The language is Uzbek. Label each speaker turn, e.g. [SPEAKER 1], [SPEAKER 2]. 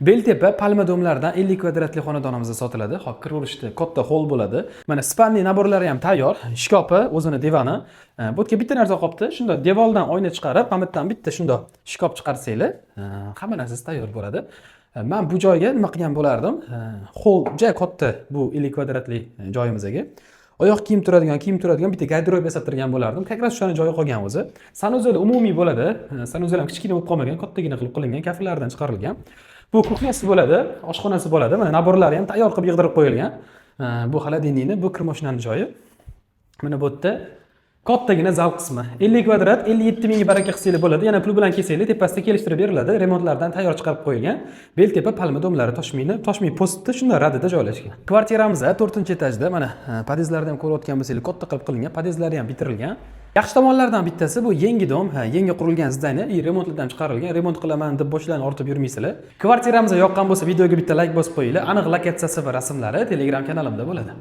[SPEAKER 1] Beltepa palma domlardan 50 kvadratli xonadonimizda sotiladi. Hop, kiraverishda katta hol bo'ladi. Mana spanli naborlari ham tayyor. Shkopi, o'zini divani. Bu yerga bitta narsa qolibdi. Shunda devordan oyna chiqarib, pamitdan bitta shunda shkop chiqarsanglar, hamma narsasi tayyor bo'ladi. Men bu joyga nima qilgan bo'lardim? Hol juda katta bu 50 kvadratli joyimizga. Oyoq kiyim turadigan bitta garderob yasattirgan bo'lardim. Как раз o'shani joyi qolgan o'zi. Sanuzel umumiy bo'ladi. Sanuzel ham kichkina bo'lib qolmagan, kattagina qilib qilingan, kafelardan chiqarilgan. Bu kuxnyasi bo'ladi, oshxonasi bo'ladi. Mana naborlari ham tayyor qilib yig'dirib qo'yilgan. Bu xolodilnikni, bu kirmoshinaning joyi. Mana bu yerda kattagina zal qismi. 50 kvadrat, 57 mingga baraka qilsanglar bo'ladi. Yana pul bilan kelsanglar, tepasida kelishtirib beriladi. Remontlardan tayyor chiqarib qo'yilgan. Beltepa palma domlari toshmay postda shunday radida joylashgan. Kvartiramiz 4-etajda. Mana podezlarni ham ko'rayotgan bo'lsangiz, katta qilib qilingan. Podezlari ham bitirilgan. Yaxshi tomonlardan bittasi bu yangi dom, yangi qurilgan zdaniya, remontlardan chiqarilgan. Remont qilaman deb boshlarni ortib yurmaysizlar. Kvartiramiz yoqqan bo'lsa, videoga bitta like bosib qo'yinglar. Aniq lokatsiyasi va rasmlari Telegram kanalimda bo'ladi.